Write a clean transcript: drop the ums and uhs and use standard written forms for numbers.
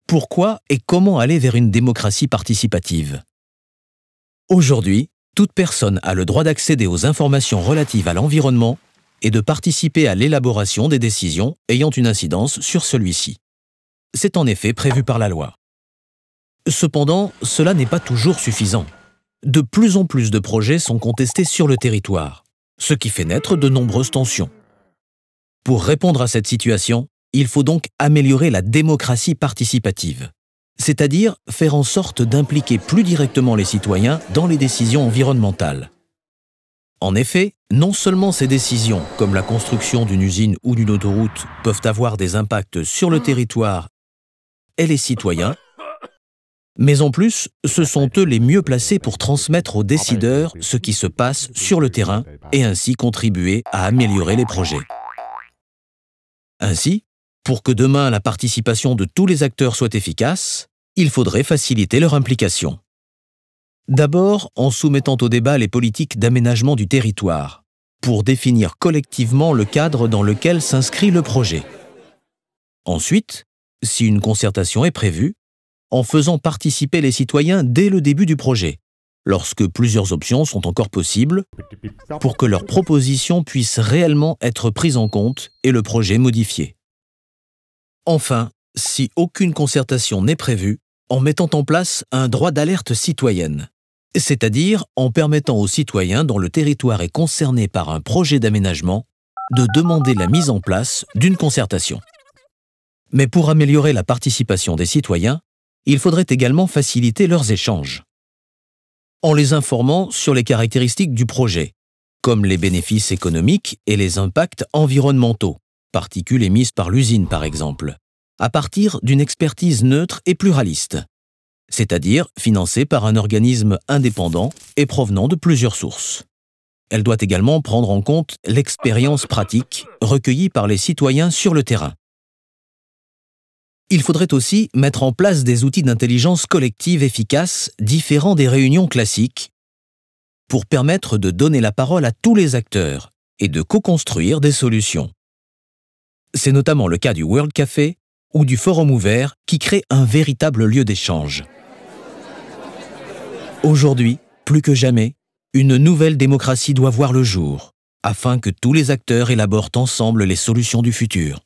Pourquoi et comment aller vers une démocratie participative? Aujourd'hui, toute personne a le droit d'accéder aux informations relatives à l'environnement et de participer à l'élaboration des décisions ayant une incidence sur celui-ci. C'est en effet prévu par la loi. Cependant, cela n'est pas toujours suffisant. De plus en plus de projets sont contestés sur le territoire, ce qui fait naître de nombreuses tensions. Pour répondre à cette situation, il faut donc améliorer la démocratie participative, c'est-à-dire faire en sorte d'impliquer plus directement les citoyens dans les décisions environnementales. En effet, non seulement ces décisions, comme la construction d'une usine ou d'une autoroute, peuvent avoir des impacts sur le territoire et les citoyens, mais en plus, ce sont eux les mieux placés pour transmettre aux décideurs ce qui se passe sur le terrain et ainsi contribuer à améliorer les projets. Ainsi, pour que demain la participation de tous les acteurs soit efficace, il faudrait faciliter leur implication. D'abord, en soumettant au débat les politiques d'aménagement du territoire, pour définir collectivement le cadre dans lequel s'inscrit le projet. Ensuite, si une concertation est prévue, en faisant participer les citoyens dès le début du projet, lorsque plusieurs options sont encore possibles, pour que leurs propositions puissent réellement être prises en compte et le projet modifié. Enfin, si aucune concertation n'est prévue, en mettant en place un droit d'alerte citoyenne, c'est-à-dire en permettant aux citoyens dont le territoire est concerné par un projet d'aménagement de demander la mise en place d'une concertation. Mais pour améliorer la participation des citoyens, il faudrait également faciliter leurs échanges, en les informant sur les caractéristiques du projet, comme les bénéfices économiques et les impacts environnementaux, particules émises par l'usine par exemple, à partir d'une expertise neutre et pluraliste, c'est-à-dire financée par un organisme indépendant et provenant de plusieurs sources. Elle doit également prendre en compte l'expérience pratique recueillie par les citoyens sur le terrain. Il faudrait aussi mettre en place des outils d'intelligence collective efficaces différents des réunions classiques pour permettre de donner la parole à tous les acteurs et de co-construire des solutions. C'est notamment le cas du World Café ou du Forum ouvert qui crée un véritable lieu d'échange. Aujourd'hui, plus que jamais, une nouvelle démocratie doit voir le jour afin que tous les acteurs élaborent ensemble les solutions du futur.